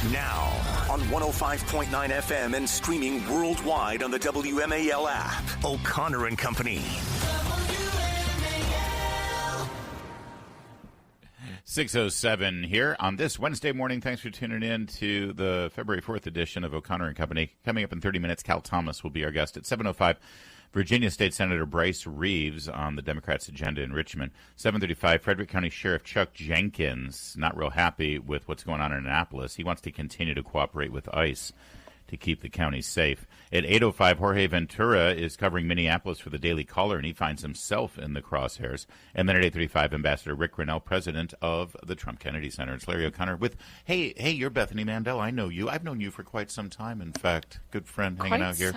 Now, on 105.9 FM and streaming worldwide on the WMAL app. O'Connor and Company. 6:07 here on this Wednesday morning. Thanks for tuning in to the February 4th edition of O'Connor and Company. Coming up in 30 minutes, Cal Thomas will be our guest at 7:05. Virginia State Senator Bryce Reeves on the Democrats' agenda in Richmond. 7:35, Frederick County Sheriff Chuck Jenkins, not real happy with what's going on in Annapolis. He wants to continue to cooperate with ICE to keep the county safe. At 8:05, Jorge Ventura is covering Minneapolis for the Daily Caller, and he finds himself in the crosshairs. And then at 8:35, Ambassador Rick Grinnell, president of the Trump Kennedy Center. It's Larry O'Connor with, hey, you're Bethany Mandel. I know you. I've known you for quite some time, in fact. Good friend hanging out here.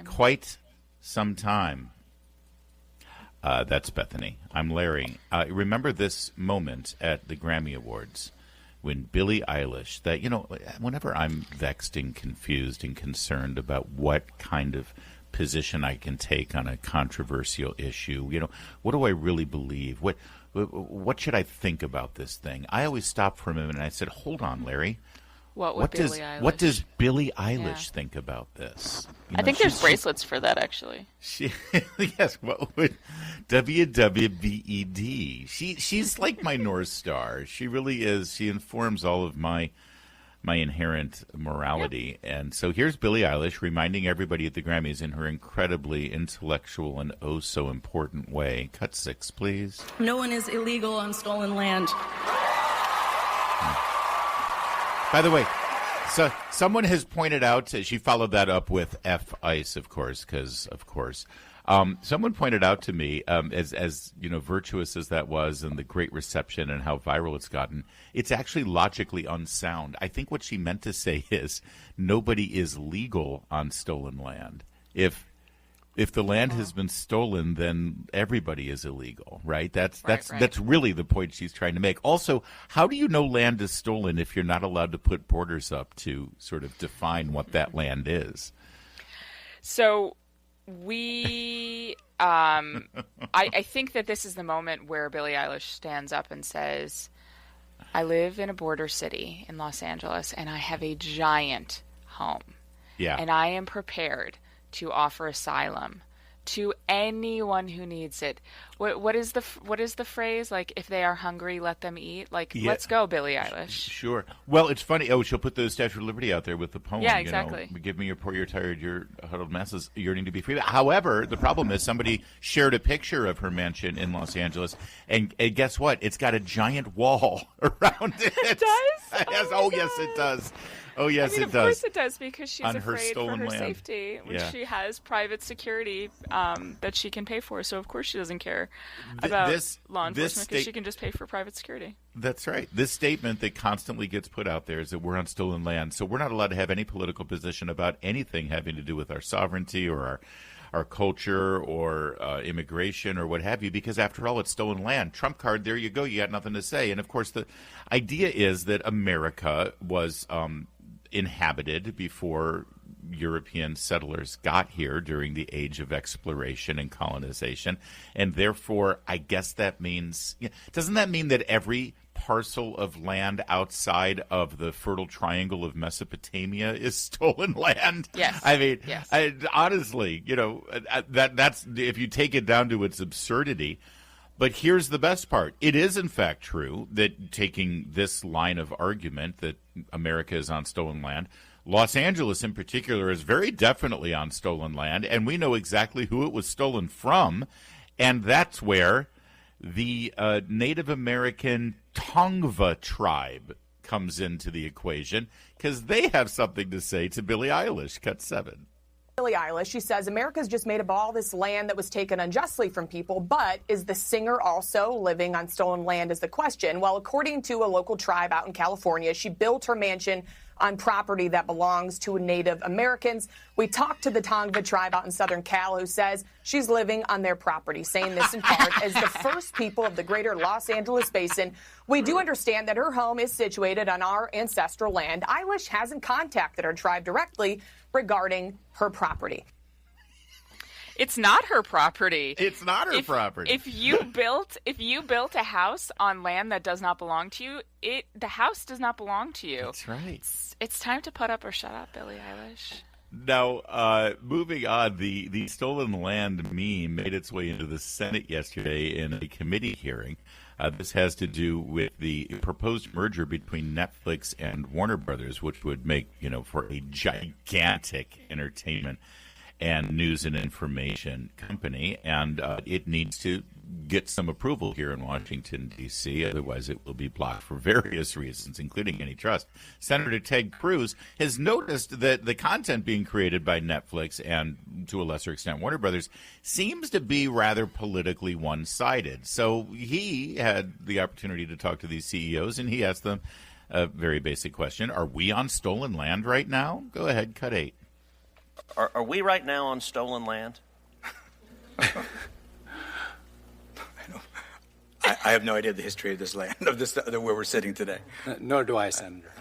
Quite some time. That's Bethany. I'm Larry. Remember this moment at the Grammy Awards when Billie Eilish, that, whenever I'm vexed and confused and concerned about what kind of position I can take on a controversial issue, what do I really believe? What should I think about this thing? I always stopped for a moment and I said, hold on, Larry. What does Billie Eilish think about this? I think there's bracelets for that, actually. Yes, what would WWBED? She's like my North Star. She really is. She informs all of my inherent morality. Yep. And so here's Billie Eilish reminding everybody at the Grammys in her incredibly intellectual and oh so important way. Cut 6, please. No one is illegal on stolen land. By the way, so someone has pointed out, she followed that up with F-ICE, of course, because, of course. Someone pointed out to me, as virtuous as that was and the great reception and how viral it's gotten, it's actually logically unsound. I think what she meant to say is nobody is legal on stolen land. If the land has been stolen, then everybody is illegal, right? That's really the point she's trying to make. Also, how do you know land is stolen if you're not allowed to put borders up to sort of define what that land is? So we, I think that this is the moment where Billie Eilish stands up and says, I live in a border city in Los Angeles, and I have a giant home. Yeah. And I am prepared to offer asylum to anyone who needs it. What is the phrase? Like, if they are hungry, let them eat. Like, Let's go, Billie Eilish. Sure. Well, it's funny. Oh, she'll put the Statue of Liberty out there with the poem. Yeah, exactly. Give me your poor, your tired, your huddled masses yearning to be free. However, the problem is somebody shared a picture of her mansion in Los Angeles, and guess what? It's got a giant wall around it. It does? Yes, it does. Oh, yes, it does. Of course it does, because she's on afraid for her land. safety, which she has private security that she can pay for. So, of course, she doesn't care about law enforcement, because she can just pay for private security. That's right. This statement that constantly gets put out there is that we're on stolen land. So we're not allowed to have any political position about anything having to do with our sovereignty or our culture or immigration or what have you, because after all, it's stolen land. Trump card, there you go. You got nothing to say. And, of course, the idea is that America was inhabited before European settlers got here during the age of exploration and colonization. And therefore, I guess that means, doesn't that mean that every parcel of land outside of the Fertile Triangle of Mesopotamia is stolen land? Yes. I mean, yes. Honestly, that's if you take it down to its absurdity. But here's the best part. It is, in fact, true that, taking this line of argument that America is on stolen land, Los Angeles in particular is very definitely on stolen land, and we know exactly who it was stolen from, and that's where the Native American Tongva tribe comes into the equation, because they have something to say to Billie Eilish. Cut 7. Billie Eilish, she says America's just made up all this land that was taken unjustly from people, but is the singer also living on stolen land is the question. Well, according to a local tribe out in California, she built her mansion on property that belongs to Native Americans. We talked to the Tongva tribe out in Southern Cal, who says she's living on their property, saying this in part as the first people of the greater Los Angeles basin. We do understand that her home is situated on our ancestral land. Eilish hasn't contacted her tribe directly regarding her property. It's not her property. It's not her property. If you built a house on land that does not belong to you, the house does not belong to you. That's right. It's time to put up or shut up, Billie Eilish. Now, moving on, the stolen land meme made its way into the Senate yesterday in a committee hearing. This has to do with the proposed merger between Netflix and Warner Brothers, which would make, for a gigantic entertainment and news and information company. And it needs to get some approval here in Washington, D.C. Otherwise, it will be blocked for various reasons, including antitrust. Senator Ted Cruz has noticed that the content being created by Netflix and, to a lesser extent, Warner Brothers seems to be rather politically one-sided. So he had the opportunity to talk to these CEOs, and he asked them a very basic question. Are we on stolen land right now? Go ahead, cut 8. Are we right now on stolen land? I have no idea the history of this land, where we're sitting today. Nor do I, Senator.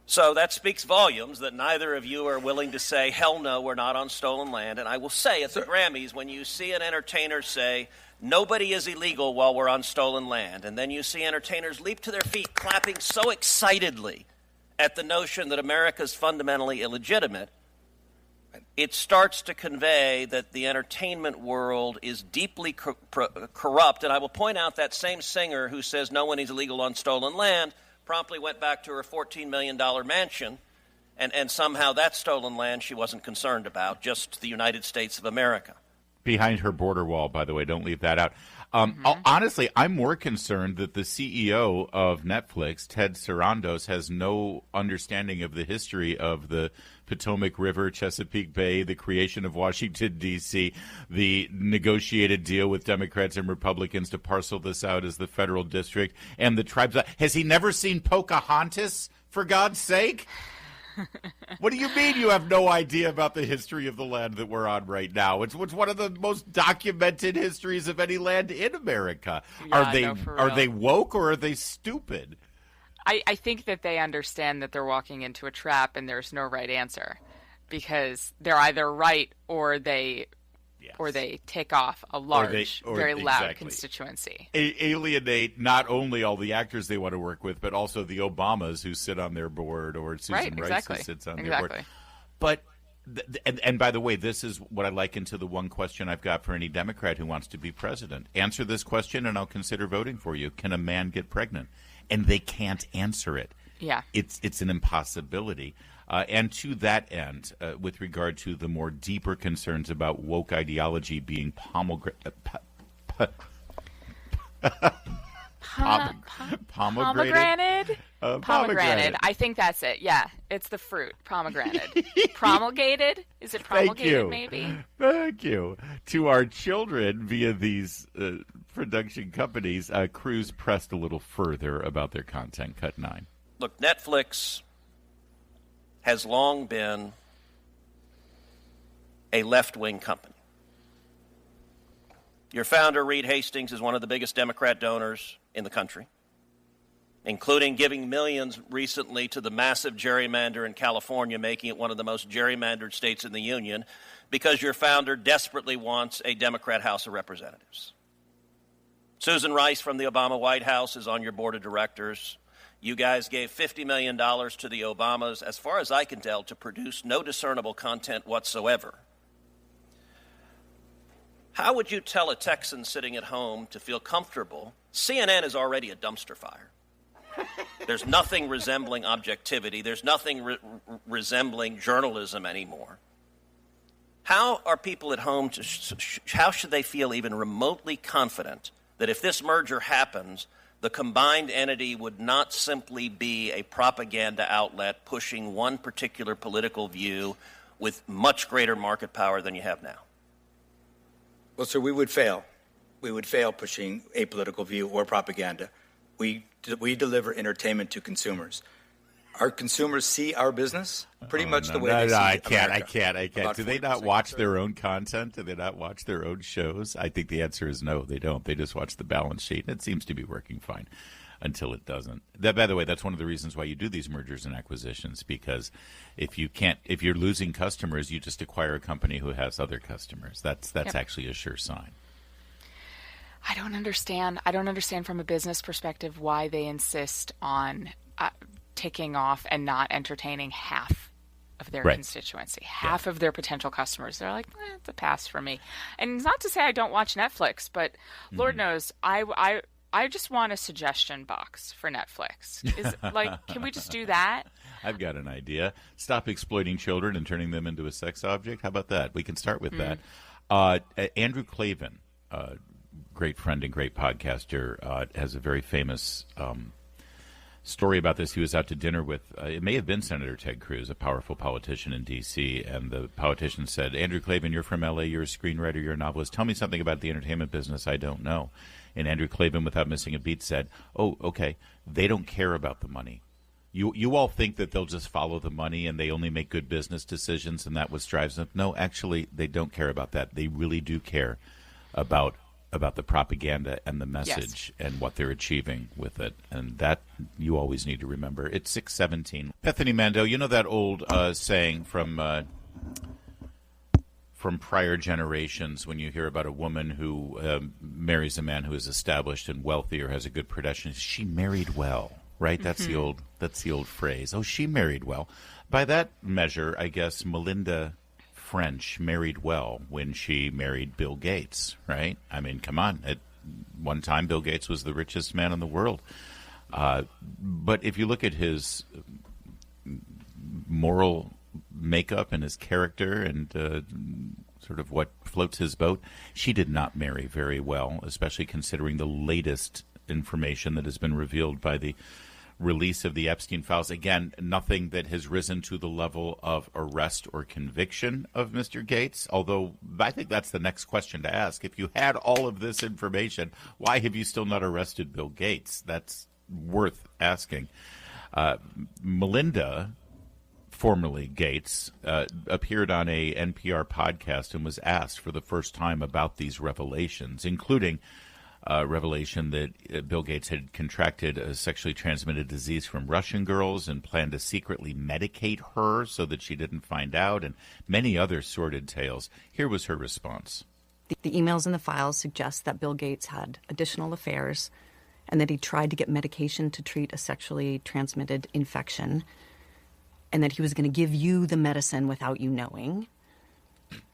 So that speaks volumes that neither of you are willing to say, hell no, we're not on stolen land. And I will say at the Grammys, when you see an entertainer say, nobody is illegal while we're on stolen land, and then you see entertainers leap to their feet clapping so excitedly at the notion that America is fundamentally illegitimate, it starts to convey that the entertainment world is deeply corrupt. And I will point out that same singer who says no one is illegal on stolen land promptly went back to her $14 million mansion, and somehow that stolen land she wasn't concerned about, just the United States of America. Behind her border wall, by the way, don't leave that out. Honestly, I'm more concerned that the CEO of Netflix, Ted Sarandos, has no understanding of the history of the Potomac River, Chesapeake Bay, the creation of Washington, D.C., the negotiated deal with Democrats and Republicans to parcel this out as the federal district, and the tribes. Has he never seen Pocahontas, for God's sake? What do you mean you have no idea about the history of the land that we're on right now? It's one of the most documented histories of any land in America. Yeah, are they woke or are they stupid? I think that they understand that they're walking into a trap and there's no right answer, because they're either right or they take off a large, very loud constituency. Alienate not only all the actors they want to work with, but also the Obamas who sit on their board, or Susan Rice who sits on their board. But and by the way, this is what I liken to the one question I've got for any Democrat who wants to be president. Answer this question and I'll consider voting for you. Can a man get pregnant? And they can't answer it. Yeah. It's an impossibility. And to that end, with regard to the more deeper concerns about woke ideology being pomegranate. Pomegranate. I think that's it. Yeah, it's the fruit. Pomegranate. Promulgated? Is it promulgated? Maybe. Thank you. To our children via these production companies, Cruz pressed a little further about their content. Cut 9. Look, Netflix has long been a left-wing company. Your founder, Reed Hastings, is one of the biggest Democrat donors in the country, including giving millions recently to the massive gerrymander in California, making it one of the most gerrymandered states in the union, because your founder desperately wants a Democrat House of Representatives. Susan Rice from the Obama White House is on your board of directors. You guys gave $50 million to the Obamas, as far as I can tell, to produce no discernible content whatsoever. How would you tell a Texan sitting at home to feel comfortable? CNN is already a dumpster fire. There's nothing resembling objectivity. There's nothing resembling journalism anymore. How are people at home, how should they feel even remotely confident that if this merger happens, the combined entity would not simply be a propaganda outlet pushing one particular political view with much greater market power than you have now? Well, sir, we would fail. We would fail pushing a political view or propaganda. We deliver entertainment to consumers. Our consumers see our business pretty much the way they see America. I can't. Do they not watch their own content? Do they not watch their own shows? I think the answer is no, they don't. They just watch the balance sheet, and it seems to be working fine. until it doesn't. That, by the way, that's one of the reasons why you do these mergers and acquisitions, because if you're losing customers, you just acquire a company who has other customers. That's actually a sure sign. I don't understand from a business perspective why they insist on ticking off and not entertaining half of their constituency, half of their potential customers. They're like, it's a pass for me. And it's not to say I don't watch Netflix, but Lord knows I just want a suggestion box for Netflix. Can we just do that? I've got an idea. Stop exploiting children and turning them into a sex object. How about that? We can start with that. Andrew Klavan, great friend and great podcaster, has a very famous story about this. He was out to dinner with, it may have been Senator Ted Cruz, a powerful politician in D.C., and the politician said, Andrew Klavan, you're from L.A., you're a screenwriter, you're a novelist. Tell me something about the entertainment business I don't know. And Andrew Klavan, without missing a beat, said, oh, okay, they don't care about the money. You all think that they'll just follow the money and they only make good business decisions and that what drives them. No, actually, they don't care about that. They really do care about the propaganda and the message and what they're achieving with it. And that you always need to remember. It's 6:17. Bethany Mandel, you know that old saying from prior generations when you hear about a woman who marries a man who is established and wealthy or has a good profession, she married well, right? That's the old phrase. Oh, she married well. By that measure, I guess Melinda French married well when she married Bill Gates, right? I mean, come on. At one time, Bill Gates was the richest man in the world. But if you look at his moral makeup and his character and sort of what floats his boat, she did not marry very well, especially considering the latest information that has been revealed by the release of the Epstein files. Again, nothing that has risen to the level of arrest or conviction of Mr. Gates, although I think that's the next question to ask. If you had all of this information, why have you still not arrested Bill Gates? That's worth asking. Melinda, formerly Gates, appeared on a NPR podcast and was asked for the first time about these revelations, including revelation that Bill Gates had contracted a sexually transmitted disease from Russian girls and planned to secretly medicate her so that she didn't find out, and many other sordid tales. Here was her response. The emails in the files suggest that Bill Gates had additional affairs and that he tried to get medication to treat a sexually transmitted infection and that he was going to give you the medicine without you knowing.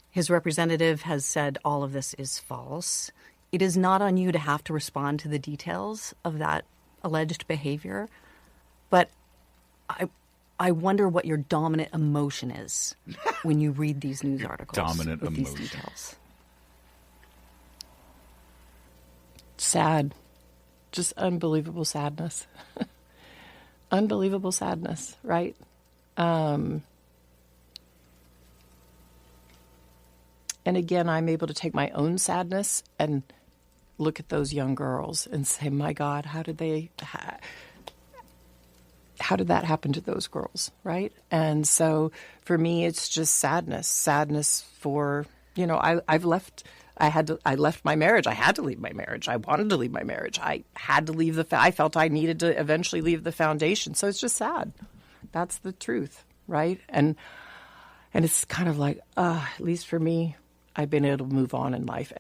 His representative has said all of this is false. It is not on you to have to respond to the details of that alleged behavior, but I wonder what your dominant emotion is when you read these news articles. Dominant with emotion. These details. Sad. Just unbelievable sadness. Unbelievable sadness, right? And again, I'm able to take my own sadness and look at those young girls and say, my God, how did that happen to those girls, right? And so for me, it's just sadness for, I left my marriage. I had to leave my marriage. I wanted to leave my marriage. I had to leave I felt I needed to eventually leave the foundation. So it's just sad. That's the truth, right? And it's kind of like, at least for me, I've been able to move on in life.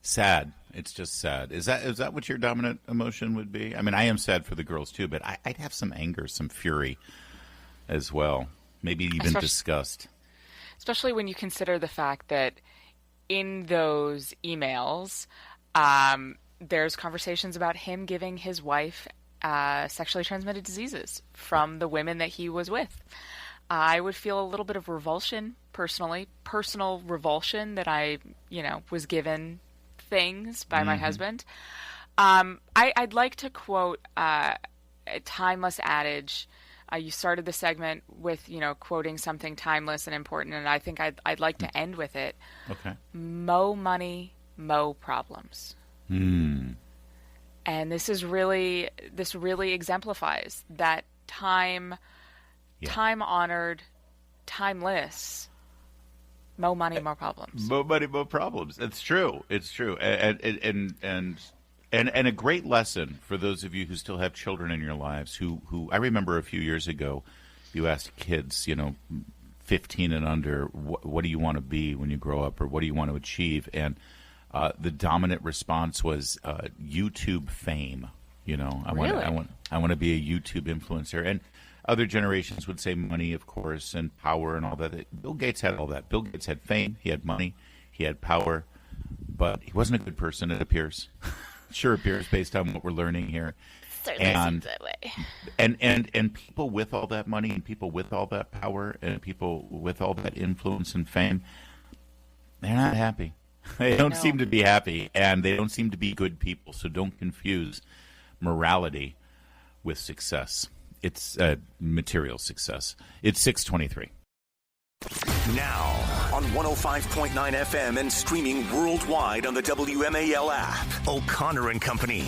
Sad. It's just sad. Is that what your dominant emotion would be? I mean, I am sad for the girls too, but I'd have some anger, some fury as well. Maybe even disgust. Especially when you consider the fact that in those emails, there's conversations about him giving his wife sexually transmitted diseases from the women that he was with. I would feel a little bit of revulsion, personal revulsion that I, was given things by my husband. I'd like to quote a timeless adage. You started the segment with, quoting something timeless and important, and I think I'd like to end with it. Okay. Mo money, mo problems. And this really exemplifies that time-honored, timeless, mo money, mo problems. Mo money, mo problems. It's true. It's true. And And a great lesson for those of you who still have children in your lives. Who I remember a few years ago, you asked kids, 15 and under, what do you want to be when you grow up, or what do you want to achieve? And the dominant response was YouTube fame. I want to be a YouTube influencer. And other generations would say money, of course, and power and all that. Bill Gates had all that. Bill Gates had fame, he had money, he had power, but he wasn't a good person, it appears. Sure appears based on what we're learning here. Certainly seems that way. And people with all that money and people with all that power and people with all that influence and fame, they're not happy. They don't seem to be happy, and they don't seem to be good people. So don't confuse morality with success. It's material success. It's 6:23. Now on 105.9 FM and streaming worldwide on the WMAL app. O'Connor and Company.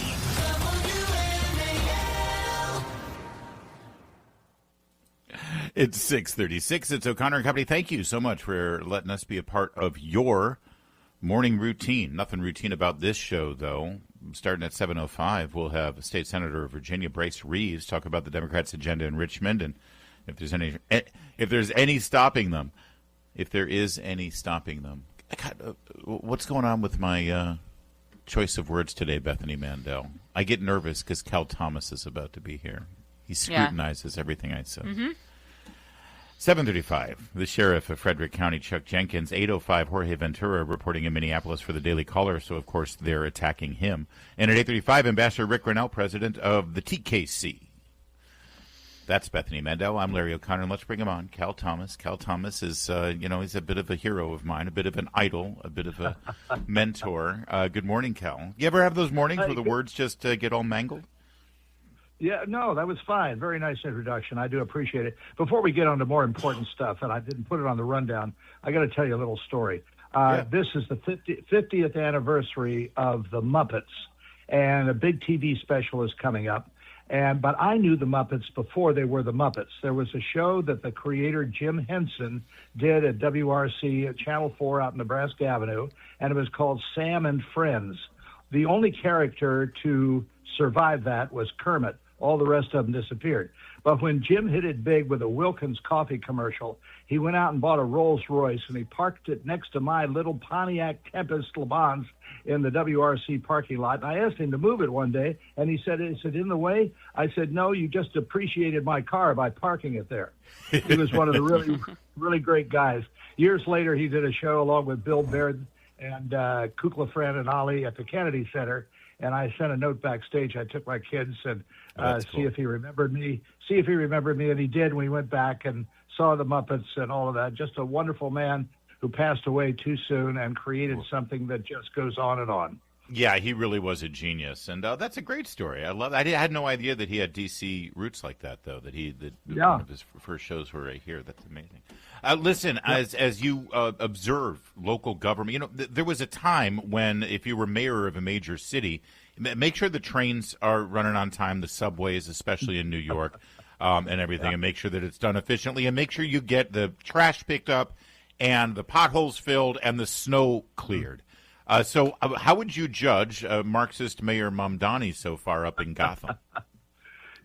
It's 6:36. It's O'Connor and Company. Thank you so much for letting us be a part of your morning routine. Nothing routine about this show, though. Starting at 7:05, we'll have State Senator of Virginia, Bryce Reeves, talk about the Democrats' agenda in Richmond, and if there's any stopping them. If there is any stopping them. What's going on with my choice of words today, Bethany Mandel? I get nervous because Cal Thomas is about to be here. He scrutinizes everything I say. Mm-hmm. 7:35, the sheriff of Frederick County, Chuck Jenkins. 8:05, Jorge Ventura reporting in Minneapolis for the Daily Caller, so of course they're attacking him. And at 8:35, Ambassador Rick Grinnell, president of the TKC. That's Bethany Mandel. I'm Larry O'Connor, and let's bring him on. Cal Thomas. Cal Thomas is, he's a bit of a hero of mine, a bit of an idol, a bit of a mentor. Good morning, Cal. You ever have those mornings where the words just get all mangled? Yeah, no, that was fine. Very nice introduction. I do appreciate it. Before we get on to more important stuff, and I didn't put it on the rundown, I got to tell you a little story. This is the 50th anniversary of the Muppets, and a big TV special is coming up. But I knew the Muppets before they were the Muppets. There was a show that the creator Jim Henson did at WRC at Channel 4 out in Nebraska Avenue, and it was called Sam and Friends. The only character to survive that was Kermit. All the rest of them disappeared. But when Jim hit it big with a Wilkins coffee commercial, he went out and bought a Rolls Royce, and he parked it next to my little Pontiac Tempest Le Mans in the WRC parking lot. And I asked him to move it one day, and he said, "Is it in the way?" I said, "No, you just appreciated my car by parking it there." He was one of the really, really great guys. Years later, he did a show along with Bill Baird and Kukla Fran and Ali at the Kennedy Center. And I sent a note backstage. I took my kids and see if he remembered me. And he did when he went back and saw the Muppets and all of that. Just a wonderful man who passed away too soon and created something that just goes on and on. Yeah, he really was a genius, and that's a great story. I love. I had no idea that he had DC roots like that, though. That one of his first shows were right here. That's amazing. Listen, as you observe local government, there was a time when if you were mayor of a major city, make sure the trains are running on time, the subways, especially in New York, and everything, and make sure that it's done efficiently, and make sure you get the trash picked up, and the potholes filled, and the snow cleared. So how would you judge Marxist Mayor Mamdani so far up in Gotham?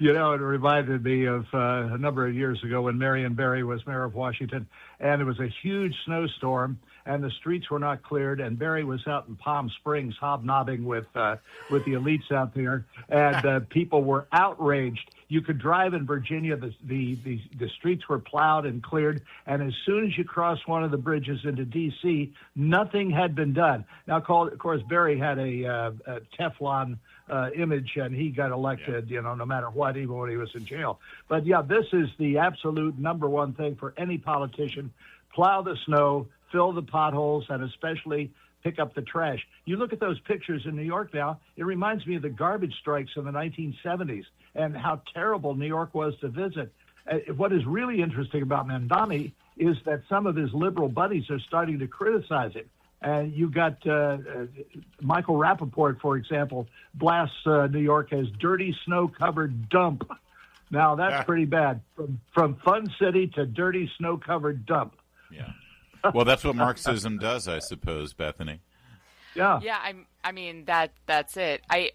It reminded me of a number of years ago when Marion Barry was mayor of Washington, and it was a huge snowstorm, and the streets were not cleared, and Barry was out in Palm Springs hobnobbing with the elites out there, and people were outraged. You could drive in Virginia, the streets were plowed and cleared, and as soon as you crossed one of the bridges into D.C., nothing had been done. Now, of course, Barry had a Teflon image, and he got elected, no matter what, even when he was in jail. But, this is the absolute number one thing for any politician. Plow the snow, fill the potholes, and especially pick up the trash. You look at those pictures in New York now, it reminds me of the garbage strikes in the 1970s and how terrible New York was to visit. What is really interesting about Mamdani is that some of his liberal buddies are starting to criticize him. And you got Michael Rapaport, for example, blasts New York as dirty, snow-covered dump. Now, that's pretty bad. From fun city to dirty, snow-covered dump. Yeah. Well, that's what Marxism does, I suppose, Bethany. Yeah. Yeah, I mean that's it. I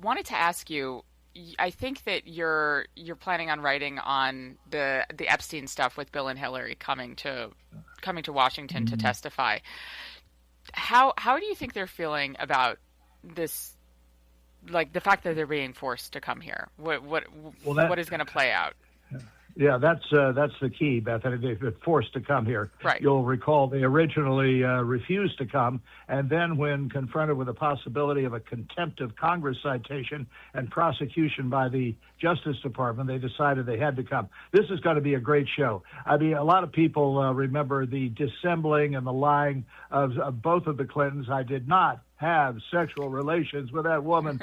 wanted to ask you. I think that you're planning on writing on the Epstein stuff with Bill and Hillary coming to Washington to testify. How do you think they're feeling about this? Like the fact that they're being forced to come here. What is going to play out? Yeah, that's the key, Bethany. They've been forced to come here. Right. You'll recall they originally refused to come, and then when confronted with the possibility of a contempt of Congress citation and prosecution by the Justice Department, they decided they had to come. This is going to be a great show. I mean, a lot of people remember the dissembling and the lying of both of the Clintons. I did not have sexual relations with that woman,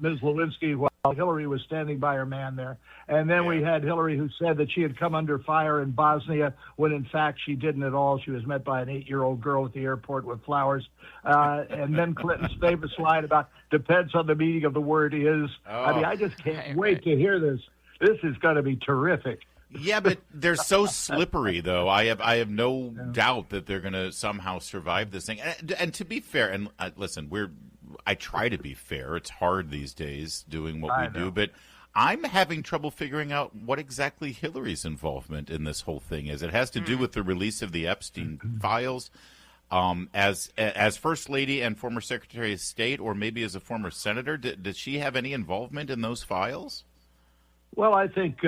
Ms. Lewinsky, while Hillary was standing by her man there. And then we had Hillary, who said that she had come under fire in Bosnia when, in fact, she didn't at all. She was met by an 8-year-old girl at the airport with flowers. And then Clinton's famous line about depends on the meaning of the word is. Oh. I mean, I just can't wait to hear this. This is going to be terrific. Yeah, but they're so slippery, though. I have no doubt that they're going to somehow survive this thing. And to be fair, and listen, I try to be fair. It's hard these days doing what we do, but I'm having trouble figuring out what exactly Hillary's involvement in this whole thing is. It has to do with the release of the Epstein files. As First Lady and former Secretary of State, or maybe as a former senator, does she have any involvement in those files? Well, I think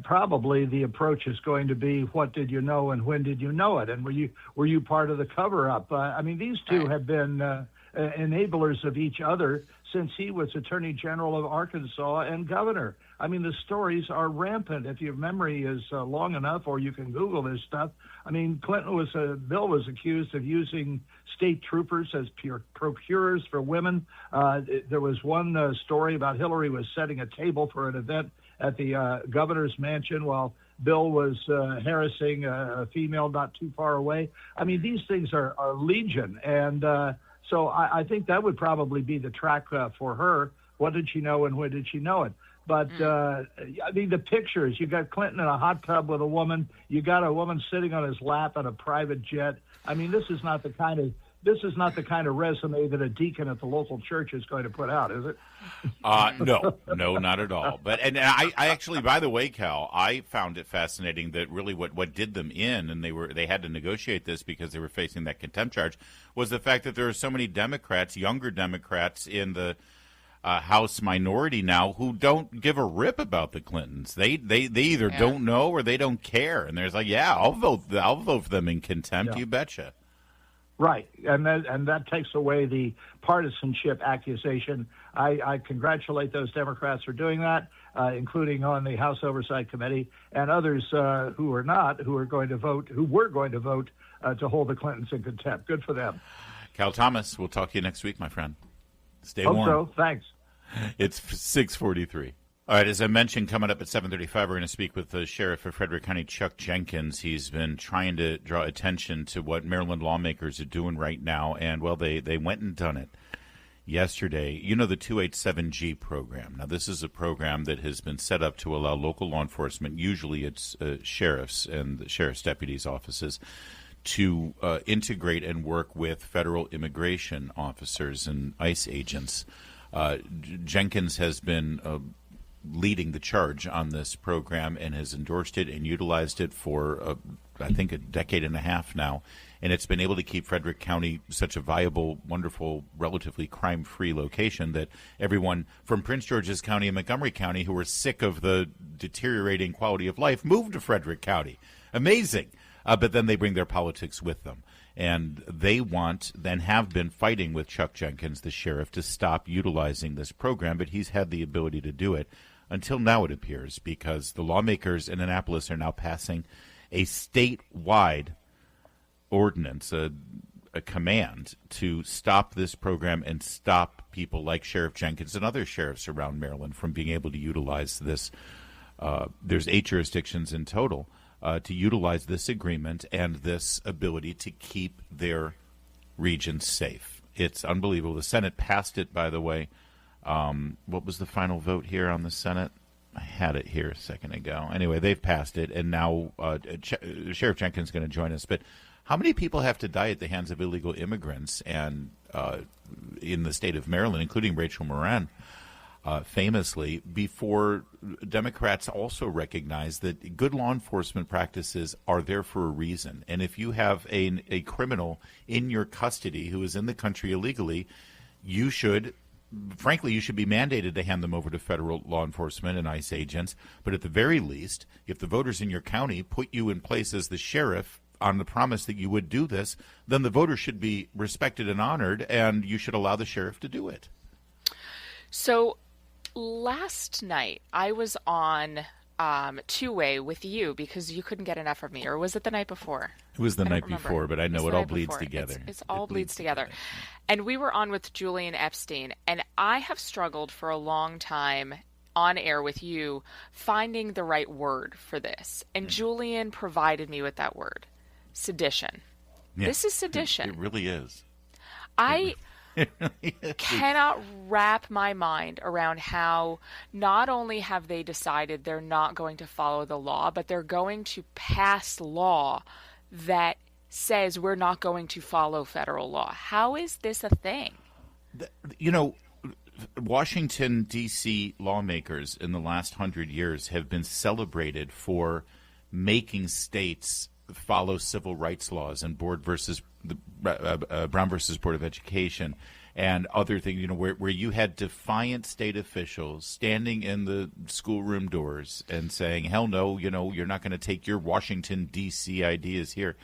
probably the approach is going to be, what did you know and when did you know it? And were you part of the cover-up? I mean, these two have been enablers of each other since he was Attorney General of Arkansas and governor. I mean, the stories are rampant. If your memory is long enough, or you can Google this stuff, I mean, Bill was accused of using state troopers as procurers for women. There was one story about Hillary was setting a table for an event at the governor's mansion while Bill was harassing a female not too far away. I mean, these things are legion. And so I think that would probably be the track for her. What did she know and when did she know it? But, I mean, the pictures, you got Clinton in a hot tub with a woman. You got a woman sitting on his lap in a private jet. I mean, this is not the kind of resume that a deacon at the local church is going to put out, is it? No, not at all. But and I actually, by the way, Cal, I found it fascinating that really what did them in, and they had to negotiate this because they were facing that contempt charge, was the fact that there are so many Democrats, younger Democrats in the House minority now, who don't give a rip about the Clintons. They either don't know or they don't care, and there's like, I'll vote for them in contempt. You betcha. Right, and that takes away the partisanship accusation. I congratulate those Democrats for doing that, including on the House Oversight Committee, and others who were going to vote to hold the Clintons in contempt. Good for them. Cal Thomas, we'll talk to you next week, my friend. Stay warm. Hope so. Thanks. It's 6:43. All right, as I mentioned, coming up at 7:35, we're going to speak with the Sheriff of Frederick County, Chuck Jenkins. He's been trying to draw attention to what Maryland lawmakers are doing right now, and, well, they went and done it yesterday. You know, the 287G program. Now, this is a program that has been set up to allow local law enforcement, usually it's sheriffs and the sheriff's deputies' offices, to integrate and work with federal immigration officers and ICE agents. Jenkins has been leading the charge on this program and has endorsed it and utilized it for, I think, a decade and a half now. And it's been able to keep Frederick County such a viable, wonderful, relatively crime-free location that everyone from Prince George's County and Montgomery County who are sick of the deteriorating quality of life moved to Frederick County. Amazing. But then they bring their politics with them. And they want, and have been fighting with Chuck Jenkins, the sheriff, to stop utilizing this program, but he's had the ability to do it until now, it appears, because the lawmakers in Annapolis are now passing a statewide ordinance, a command to stop this program and stop people like Sheriff Jenkins and other sheriffs around Maryland from being able to utilize this. There's 8 jurisdictions in total. To utilize this agreement and this ability to keep their regions safe. It's unbelievable. The Senate passed it, by the way. What was the final vote here on the Senate? I had it here a second ago. Anyway, they've passed it, and now Sheriff Jenkins is going to join us. But How many people have to die at the hands of illegal immigrants and in the state of Maryland, including Rachel Moran, famously, before Democrats also recognize that good law enforcement practices are there for a reason. And if you have a criminal in your custody who is in the country illegally, you should be mandated to hand them over to federal law enforcement and ICE agents. But at the very least, if the voters in your county put you in place as the sheriff on the promise that you would do this, then the voters should be respected and honored, and you should allow the sheriff to do it. So last night I was on two-way with you because you couldn't get enough of me, or was it the night before? It was the night before, but I know it all bleeds together. It all bleeds together. And we were on with Julian Epstein, and I have struggled for a long time on air with you finding the right word for this. And Julian provided me with that word, sedition. Yeah, this is sedition. It really is. I cannot wrap my mind around how not only have they decided they're not going to follow the law, but they're going to pass law that says we're not going to follow federal law. How is this a thing? You know, Washington, D.C. lawmakers in the last 100 years have been celebrated for making states follow civil rights laws and Brown versus Board of Education and other things, you know, where you had defiant state officials standing in the schoolroom doors and saying, hell no, you know, you're not going to take your Washington, D.C. ideas here.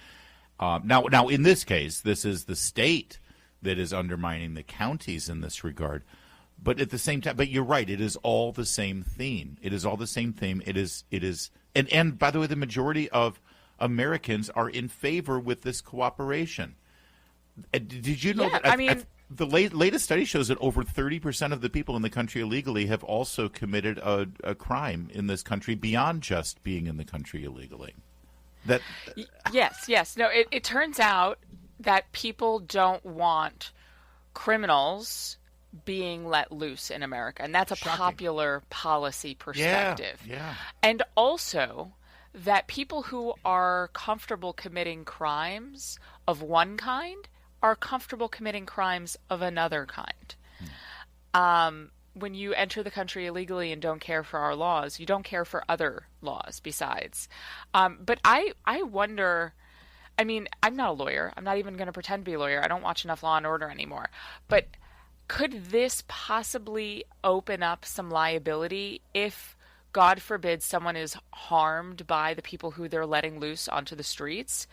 Now, in this case, this is the state that is undermining the counties in this regard. But at the same time, but you're right, it is all the same theme. It is all the same theme. It is, and by the way, the majority of Americans are in favor with this cooperation. Did you know that? I mean, the latest study shows that over 30% of the people in the country illegally have also committed a crime in this country beyond just being in the country illegally. Yes. No, it turns out that people don't want criminals being let loose in America, and that's a popular policy perspective. Yeah. And also that people who are comfortable committing crimes of one kind are comfortable committing crimes of another kind. When you enter the country illegally and don't care for our laws, you don't care for other laws besides. But I wonder, I mean, I'm not a lawyer. I'm not even going to pretend to be a lawyer. I don't watch enough Law and Order anymore. But could this possibly open up some liability if, God forbid, someone is harmed by the people who they're letting loose onto the streets?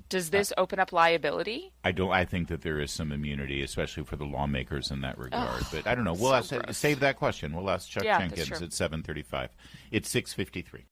Does this open up liability? I think that there is some immunity, especially for the lawmakers in that regard. But I don't know. We'll save that question. We'll ask Chuck Jenkins at 7:35. It's 6:53.